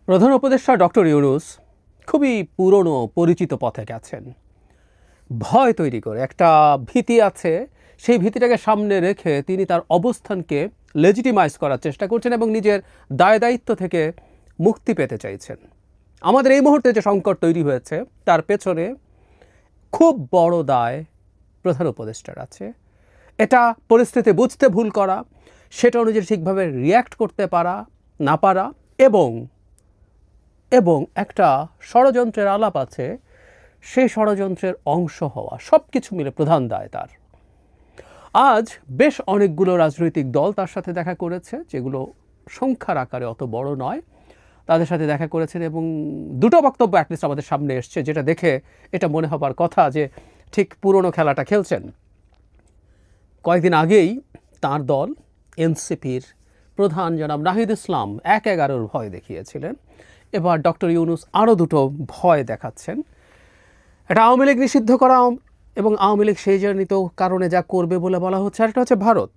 প্রধান উপদেষ্টা ডক্টর ইউনূস খুবই পুরনো পরিচিত পথে গেছেন। ভয় তৈরি করে একটা ভীতি আছে, সেই ভীতিটাকে সামনে রেখে তিনি তার অবস্থানকে লেজিটিমাইজ করার চেষ্টা করছেন এবং নিজের দায় দায়িত্ব থেকে মুক্তি পেতে চাইছেন। আমাদের এই মুহূর্তে যে সংকট তৈরি হয়েছে তার পেছনে খুব বড় দায় প্রধান উপদেষ্টার আছে। এটা পরিস্থিতি বুঝতে ভুল করা, সেটা অনুযায়ী ঠিকভাবে রিয়্যাক্ট করতে পারা না পারা এবং একটা ষড়যন্ত্রের আলাপ আছে, সেই ষড়যন্ত্রের অংশ হওয়া, সব কিছু মিলে প্রধান দায় তার। আজ বেশ অনেকগুলো রাজনৈতিক দল তার সাথে দেখা করেছে, যেগুলো সংখ্যার আকারে অত বড় নয়, তাদের সাথে দেখা করেছেন এবং দুটো বক্তব্য অ্যাটলিস্ট আমাদের সামনে এসছে, যেটা দেখে এটা মনে হবার কথা যে ঠিক পুরনো খেলাটা খেলছেন। কয়েকদিন আগেই তার দল এনসিপির প্রধান জনাব নাহিদ ইসলাম ১/১১ ভয় দেখিয়েছিলেন। এবার ডক্টর ইউনূস আরও দুটো ভয় দেখাচ্ছেন। এটা আওয়ামী লীগ নিষিদ্ধ করা এবং আওয়ামী লীগ সেই জনিত কারণে যা করবে বলে বলা হচ্ছে, আর একটা হচ্ছে ভারত।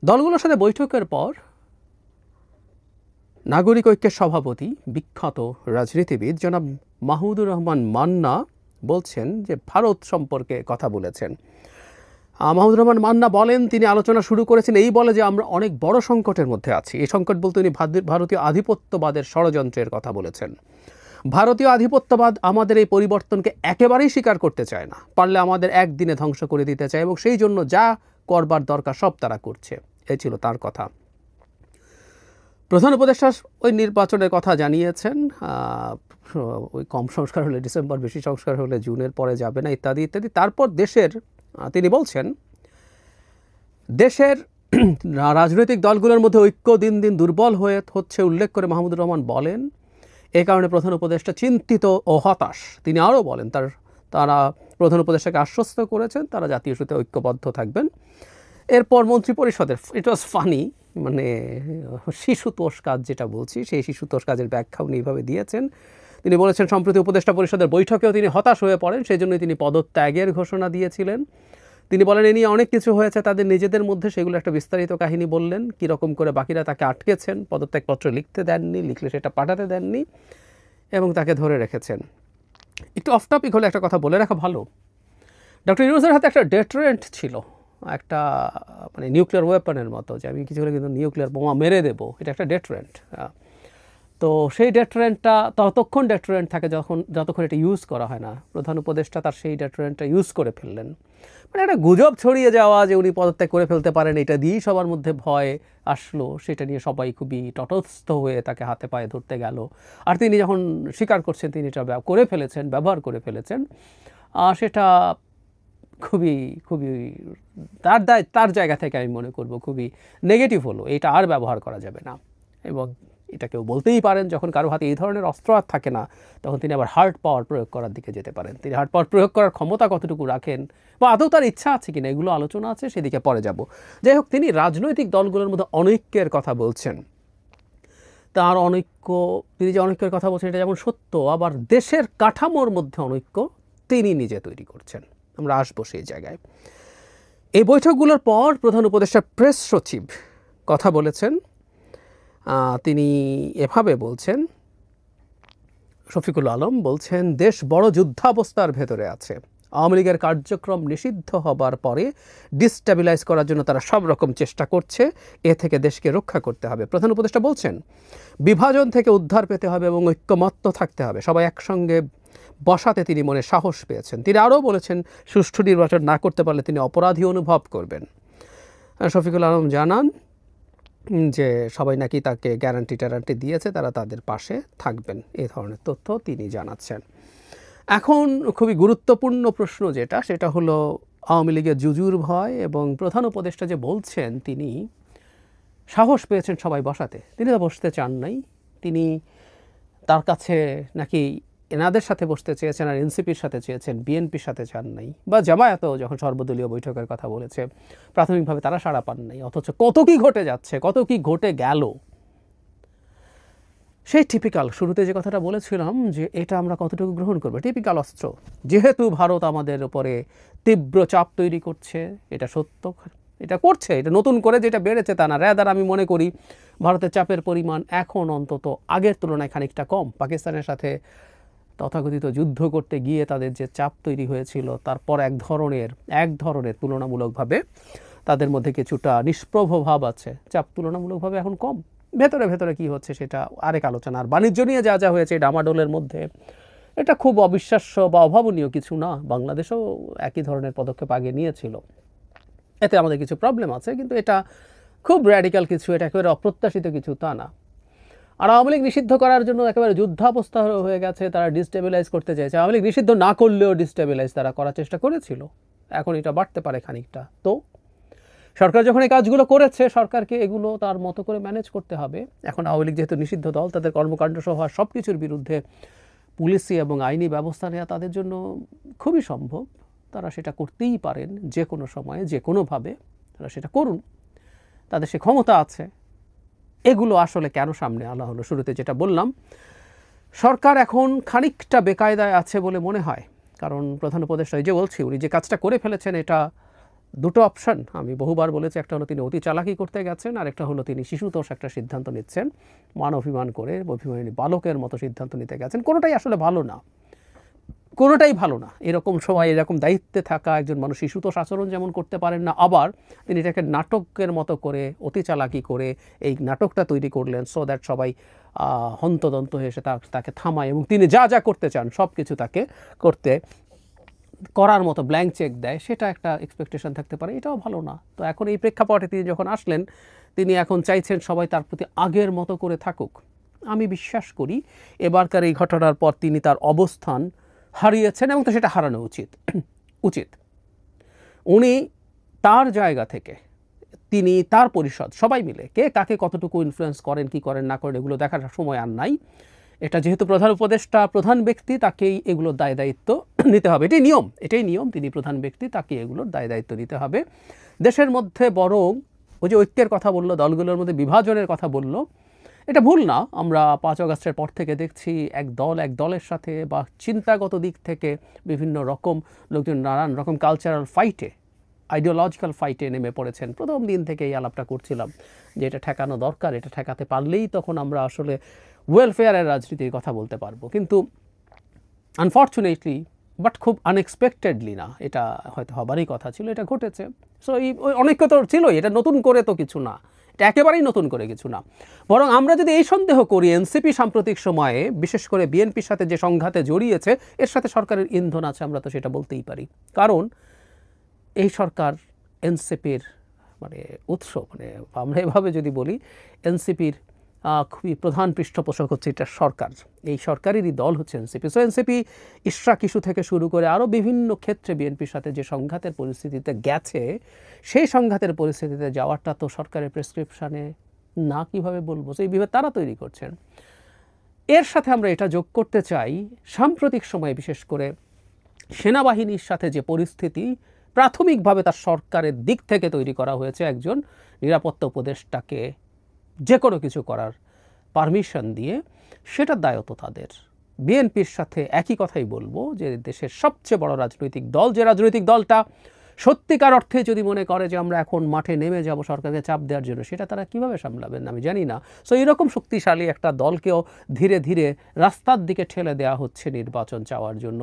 দলগুলোর সাথে বৈঠকের পর নাগরিক ঐক্যের সভাপতি, বিখ্যাত রাজনীতিবিদ জনাব মাহমুদুর রহমান মান্না বলছেন যে ভারত সম্পর্কে কথা বলেছেন। মাহমুদুর রহমান মান্না বলেন, তিনি আলোচনা শুরু করেছেন এই বলে যে আমরা অনেক বড় সংকটের মধ্যে আছি। এই সংকট বলতে উনি ভারতীয় আধিপত্যবাদের ষড়যন্ত্রের কথা বলেছেন। ভারতীয় আধিপত্যবাদ আমাদের এই পরিবর্তনকে একেবারেই স্বীকার করতে চায় না, পারলে আমাদের একদিনে ধ্বংস করে দিতে চায় এবং সেই জন্য যা করবার দরকার সব তারা করছে। এই ছিল তার কথা। প্রধান উপদেষ্টা ওই নির্বাচনের কথা জানিয়েছেন, ওই কম সংস্কার হলে ডিসেম্বর, বেশি সংস্কার হলে জুনের পরে যাবে না, ইত্যাদি ইত্যাদি। তারপর তিনি বলছেন দেশের রাজনৈতিক দলগুলোর মধ্যে ঐক্য দিন দিন দুর্বল হচ্ছে উল্লেখ করে মাহমুদুর রহমান বলেন এ কারণে প্রধান উপদেষ্টা চিন্তিত ও হতাশ। তিনি আরও বলেন তারা প্রধান উপদেষ্টাকে আশ্বস্ত করেছেন তারা জাতীয় ইস্যুতে ঐক্যবদ্ধ থাকবেন। এরপর মন্ত্রিপরিষদের, ইট ওয়াজ ফানি, মানে শিশুতোষ কাজ যেটা বলছি, সেই শিশুতোষ কাজের ব্যাখ্যা উনি এইভাবে দিয়েছেন। তিনি বলেছেন সম্প্রতি উপদেষ্টা পরিষদের বৈঠকেও তিনি হতাশ হয়ে পড়েন, সেই জন্যই তিনি পদত্যাগের ঘোষণা দিয়েছিলেন। তিনি বলেন এ নিয়ে অনেক কিছু হয়েছে তাদের নিজেদের মধ্যে, সেগুলো একটা বিস্তারিত কাহিনী বললেন, কীরকম করে বাকিরা তাকে আটকেছেন, পদত্যাগপত্র লিখতে দেননি, লিখলে সেটা পাঠাতে দেননি এবং তাকে ধরে রেখেছেন। একটু অফ টপিক হলে একটা কথা বলে রাখা ভালো, ডক্টর ইউনূসের হাতে একটা ডেটারেন্ট ছিল, একটা মানে নিউক্লিয়ার ওয়েপনের মতো, যে আমি কিছু হলে কিন্তু নিউক্লিয়ার বোমা মেরে দেবো, এটা একটা ডেটারেন্ট। তো সেই ডেটারেন্টটা ততক্ষণ ডেটারেন্ট থাকে যতক্ষণ এটা ইউজ করা হয় না। প্রধান উপদেষ্টা তার সেই ডেটারেন্টটা ইউজ করে ফেললেন। মানে একটা গুজব ছড়িয়ে যাওয়া যে উনি পদত্যাগ করে ফেলতে পারেন, এটা দিয়েই সবার মধ্যে ভয় আসলো, সেটা নিয়ে সবাই খুবই তটস্থ হয়ে তাকে হাতে পায়ে ধরতে গেল। আর তিনি যখন স্বীকার করছেন তিনি এটা ব্যবহার করে ফেলেছেন, সেটা খুবই খুবই তার জায়গা থেকে আমি মনে করব খুবই নেগেটিভ হলো। এটা আর ব্যবহার করা যাবে না এবং এটা কেউ বলতেই পারেন যখন কারো হাতে এই ধরনের অস্ত্র আর থাকে না, তখন তিনি আবার হার্ড পাওয়ার প্রয়োগ করার দিকে যেতে পারেন। তিনি হার্ড পাওয়ার প্রয়োগ করার ক্ষমতা কতটুকু রাখেন বা আদৌ তার ইচ্ছা আছে কিনা, এগুলো আলোচনা আছে, সেদিকে পরে যাব। যাই হোক, তিনি রাজনৈতিক দলগুলোর মধ্যে অনৈক্যের কথা বলছেন। তিনি যে অনৈক্যের কথা বলছেন এটা যেমন সত্য, আবার দেশের কাঠামোর মধ্যে অনৈক্য তিনি নিজে তৈরি করছেন। আমরা আসবো সেই জায়গায়। এই বৈঠকগুলোর পর প্রধান উপদেষ্টা প্রেস সচিব কথা বলেছেন। তিনি এভাবে বলছেন, শফিকুল আলম বলছেন দেশ বড় যুদ্ধাবস্থার ভেতরে আছে। আওয়ামী লীগের কার্যক্রম নিষিদ্ধ হবার পরে ডিস্টেবিলাইজ করার জন্য তারা সব রকম চেষ্টা করছে, এ থেকে দেশকে রক্ষা করতে হবে। প্রধান উপদেষ্টা বলছেন বিভাজন থেকে উদ্ধার পেতে হবে এবং ঐক্যমত্য থাকতে হবে, সবাই একসঙ্গে বসাতে তিনি মনে সাহস পেয়েছেন। তিনি আরও বলেছেন সুষ্ঠু নির্বাচন না করতে পারলে তিনি অপরাধী অনুভব করবেন। শফিকুল আলম জানান যে সবাই নাকি তাকে গ্যারান্টি দিয়েছে, তারা তাদের পাশে থাকবেন, এই ধরনের তথ্য তিনি জানাচ্ছেন। এখন খুবই গুরুত্বপূর্ণ প্রশ্ন সেটা হলো আওয়ামী লীগের জুজুর ভয় এবং প্রধান উপদেষ্টা যে বলছেন তিনি সাহস পেয়েছেন সবাই বসাতে, তিনি তো বসতে চান নাই। তিনি তার কাছে নাকি এনাদের সাথে বসতে চেয়েছেন আর এনসিপির সাথে চেয়েছেন, বিএনপির সাথে চান নাই, বা জামায়াতও যখন সর্বদলীয় বৈঠকের কথা বলেছে প্রাথমিকভাবে তারা সাড়া পান নাই। অথচ কত কি ঘটে যাচ্ছে, কত কি ঘটে গেল। সেই টিপিক্যাল শুরুতে যে কথাটা বলেছিলাম যে এটা আমরা কতটুকু গ্রহণ করবো, টিপিক্যাল অস্ত্র। যেহেতু ভারত আমাদের উপরে তীব্র চাপ তৈরি করছে, এটা সত্য, এটা করছে, এটা নতুন করে যেটা বেড়েছে তা না। র্যাদার আমি মনে করি ভারতের চাপের পরিমাণ এখন অন্তত আগের তুলনায় খানিকটা কম। পাকিস্তানের সাথে তথাকথিত যুদ্ধ করতে গিয়ে তাদের যে চাপ তৈরি হয়েছিল, তারপর এক ধরনের তুলনামূলকভাবে তাদের মধ্যে কিছুটা নিষ্প্রভ ভাব আছে। চাপ তুলনামূলকভাবে এখন কম। ভেতরে ভেতরে কি হচ্ছে সেটা আরেক আলোচনা। আর বাণিজ্য নিয়ে যা যা হয়েছে ডামাডোলের মধ্যে, এটা খুব অবিশ্বাস্য বা অভাবনীয় কিছু না। বাংলাদেশও একই ধরনের পদক্ষেপ আগে নিয়েছিল, এতে আমাদের কিছু প্রবলেম আছে, কিন্তু এটা খুব র্যাডিক্যাল কিছু, এটা একেবারে অপ্রত্যাশিত কিছু তা না। আর আওয়ামী লীগ নিষিদ্ধ করার জন্য একেবারে যুদ্ধাবস্থা হয়ে গেছে, তারা ডিস্টেবিলাইজ করতে চাইছে। আওয়ামী লীগ নিষিদ্ধ না করলেও ডিস্টেবিলাইজ তারা করার চেষ্টা করেছিল, এখন এটা বাড়তে পারে খানিকটা। তো সরকার যখন এই কাজগুলো করেছে, সরকারকে এগুলো তার মতো করে ম্যানেজ করতে হবে। এখন আওয়ামী লীগ যেহেতু নিষিদ্ধ দল, তাদের কর্মকাণ্ড সহ সব কিছুর বিরুদ্ধে পুলিশি এবং আইনি ব্যবস্থা নেওয়া তাদের জন্য খুবই সম্ভব। তারা সেটা করতেই পারেন যে কোনো সময়ে, যে কোনোভাবে তারা সেটা করুন, তাদের সে ক্ষমতা আছে। এগুলো আসলে কেন সামনে আনা হলো? শুরুতে যেটা বললাম, সরকার এখন খানিকটা বেকায়দায় আছে বলে মনে হয়। কারণ প্রধান উপদেষ্টা, এই যে বলছি, উনি যে কাজটা করে ফেলেছেন, এটা দুটো অপশন আমি বহুবার বলেছি। একটা হলো তিনি অতি চালাকি করতে গেছেন, আর একটা হলো তিনি শিশুতোষ একটা সিদ্ধান্ত নিচ্ছেন, মান অভিমান করে অভিমানী বালকের মতো সিদ্ধান্ত নিতে গেছেন। কোনোটাই আসলে ভালো না, কোনোটাই ভালো না। এরকম সময় এরকম দায়িত্বে থাকা একজন মানুষ শিশুতোষ আচরণ যেমন করতে পারেন না, আবার তিনি এটাকে নাটকের মতো করে অতি চালাকি করে এই নাটকটা তৈরি করলেন, সো দ্যাট সবাই হন্তদন্ত হয়ে এসে তাকে থামায় এবং তিনি যা যা করতে চান সব কিছু তাকে করার মতো ব্ল্যাঙ্ক চেক দেয়। সেটা একটা এক্সপেকটেশন থাকতে পারে, এটাও ভালো না। তো এখন এই প্রেক্ষাপটে তিনি যখন আসলেন, তিনি এখন চাইছেন সবাই তার প্রতি আগের মতো করে থাকুক। আমি বিশ্বাস করি এবারকার এই ঘটনার পর তিনি তার অবস্থান হারিয়েছেন, এবং তো সেটা হারানো উচিত। উনি তার জায়গা থেকে, তিনি তার পরিষদ সবাই মিলে কে কাকে কতটুকু ইনফ্লুয়েন্স করেন, কি করেন না করেন, এগুলো দেখার সময় আর নাই। এটা যেহেতু প্রধান উপদেষ্টা, প্রধান ব্যক্তি, তাকেই এগুলোর দায় দায়িত্ব নিতে হবে। এটাই নিয়ম। তিনি প্রধান ব্যক্তি, তাকে এগুলোর দায় দায়িত্ব নিতে হবে। দেশের মধ্যে বরং ওই যে ঐক্যের কথা বললো, দলগুলোর মধ্যে বিভাজনের কথা বললো, এটা ভুল না। আমরা 5 আগস্টের পর থেকে দেখছি এক দলের সাথে বা চিন্তাগত দিক থেকে বিভিন্ন রকম লোকজন নানান রকম কালচারাল ফাইটে, আইডিওলজিক্যাল ফাইটে নেমে পড়েছেন। প্রথম দিন থেকে এই আলাপটা করছিলাম যে এটা ঠেকানো দরকার, এটা ঠেকাতে পারলেই তখন আমরা আসলে ওয়েলফেয়ারের রাজনীতির কথা বলতে পারবো। কিন্তু আনফর্চুনেটলি, বাট খুব আনএক্সপেক্টেডলি না, এটা হয়তো হবারই কথা ছিল, এটা ঘটেছে। সো এই অনেক তো ছিলই, এটা নতুন করে তো কিছু না, এটা একেবারেই নতুন করে কিছু না। বরং আমরা যদি এই সন্দেহ করি এনসিপি সাম্প্রতিক সময়ে বিশেষ করে বিএনপির সাথে যে সংঘাতে জড়িয়েছে, এর সাথে সরকারের ইন্ধন আছে, আমরা তো সেটা বলতেই পারি। কারণ এই সরকার এনসিপির উৎস, আমরা এভাবে যদি বলি, এনসিপির খুবই প্রধান পৃষ্ঠপোষক হচ্ছে এটা সরকার। এই সরকারেরই দল হচ্ছে NCP. So NCP Ishraq issue থেকে শুরু করে আরও বিভিন্ন ক্ষেত্রে বিএনপির সাথে যে সংঘাতের পরিস্থিতিতে গেছে, সেই সংঘাতের পরিস্থিতিতে যাওয়াটা তো সরকারের প্রেসক্রিপশানে না, কিভাবে বলবো, সেই বিভাগ তারা তৈরি করছেন। এর সাথে আমরা এটা যোগ করতে চাই, সাম্প্রতিক সময়ে বিশেষ করে সেনাবাহিনীর সাথে যে পরিস্থিতি, প্রাথমিকভাবে তার সরকারের দিক থেকে তৈরি করা হয়েছে একজন নিরাপত্তা উপদেষ্টাকে যে কোনো কিছু করার পারমিশন দিয়ে, সেটার দায়ও তো তাদের। বিএনপির সাথে একই কথাই বলবো যে দেশের সবচেয়ে বড় রাজনৈতিক দল, যে রাজনৈতিক দলটা সত্যিকার অর্থে যদি মনে করে যে আমরা এখন মাঠে নেমে যাব সরকারকে চাপ দেওয়ার জন্য, সেটা তারা কিভাবে সামলাবেন আমি জানি না। সো এরকম শক্তিশালী একটা দলকেও ধীরে ধীরে রাস্তার দিকে ঠেলে দেওয়া হচ্ছে নির্বাচন চাওয়ার জন্য।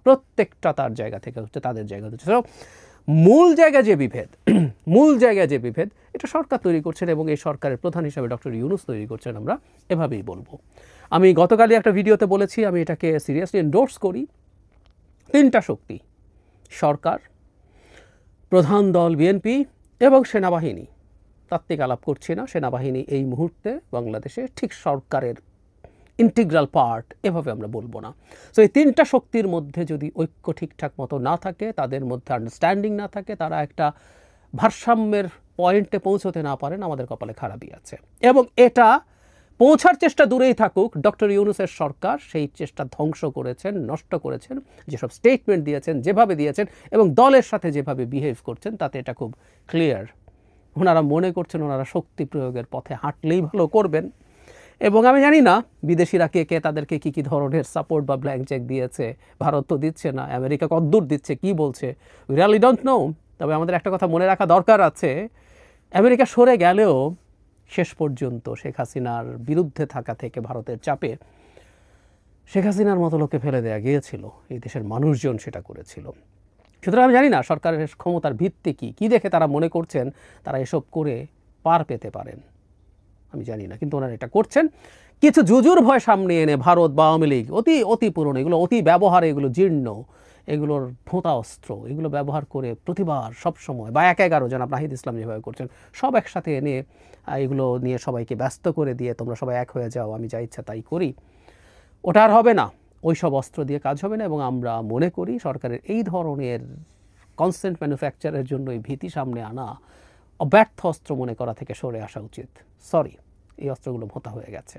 প্রত্যেকটা তার জায়গা থেকে হচ্ছে, তাদের জায়গা হচ্ছে। মূল জায়গায় যে বিভেদ, এটা সরকার তৈরি করছেন, এবং এই সরকারের প্রধান হিসাবে ডক্টর ইউনূস তৈরি করছেন, আমরা এভাবেই বলবো। আমি গতকালই একটা ভিডিওতে বলেছি, আমি এটাকে সিরিয়াসলি এন্ডোর্স করি। 3টা শক্তি, সরকার, প্রধান দল বিএনপি এবং সেনাবাহিনী। তাত্ত্বিক আলাপ করছি না, সেনাবাহিনী এই মুহূর্তে বাংলাদেশে ঠিক সরকারের ইন্টিগ্রাল পার্ট, এভাবে আমরা বলবো না। সো এই 3টা শক্তির মধ্যে যদি ঐক্য ঠিকঠাক মতো না থাকে, তাদের মধ্যে আন্ডারস্ট্যান্ডিং না থাকে, তারা একটা ভারসাম্যের পয়েন্টে পৌঁছতে না পারেন, আমাদের কপালে খারাপই আছে। এবং এটা পৌঁছার চেষ্টা দূরেই থাকুক, ডক্টর ইউনূসের সরকার সেই চেষ্টা ধ্বংস করেছেন, নষ্ট করেছেন। যেসব স্টেটমেন্ট দিয়েছেন, যেভাবে দিয়েছেন, এবং দলের সাথে যেভাবে বিহেভ করছেন, তাতে এটা খুব ক্লিয়ার। ওনারা মনে করছেন ওনারা শক্তি প্রয়োগের পথে হাঁটলেই ভালো করবেন। এবং আমি জানি না বিদেশিরা কে তাদেরকে কী ধরনের সাপোর্ট বা ব্ল্যাঙ্ক চেক দিয়েছে। ভারত তো দিচ্ছে না, আমেরিকা কতদূর দিচ্ছে, কি বলছে, উই রিয়েলি ডোন্ট নো। তবে আমাদের একটা কথা মনে রাখা দরকার আছে, আমেরিকা সরে গেলেও শেষ পর্যন্ত শেখ হাসিনার বিরুদ্ধে থাকা থেকে ভারতের চাপে শেখ হাসিনার মতো লোককে ফেলে দেওয়া গিয়েছিল, এই দেশের মানুষজন সেটা করেছিল। সুতরাং আমি জানি না সরকারের ক্ষমতার ভিত্তি কী দেখে তারা মনে করছেন তারা এসব করে পার পেতে পারেন, আমি জানি না, কিন্তু ওনারা এটা করছেন। কিছু জুজুর ভয় সামনে এনে ভারত বা আওয়ামী লীগ অতি পুরনো, এগুলো অতি ব্যবহারে, এগুলো জীর্ণ, এগুলোর ভোঁতা অস্ত্র, এগুলো ব্যবহার করে প্রতিবার সবসময় বা ১-১ জনাব নাহিদ ইসলাম যেভাবে করছেন সব একসাথে এনে এগুলো নিয়ে সবাইকে ব্যস্ত করে দিয়ে তোমরা সবাই এক হয়ে যাও, আমি যা ইচ্ছা তাই করি, ওটা আর হবে না। ওই সব অস্ত্র দিয়ে কাজ হবে না। এবং আমরা মনে করি সরকারের এই ধরনের কনস্ট্যান্ট ম্যানুফ্যাকচারের জন্য এই ভীতি সামনে আনা, ব্যর্থ অস্ত্র মনে করা থেকে সরে আসা উচিত। সরি, এই অস্ত্রগুলো ভোঁতা হয়ে গেছে।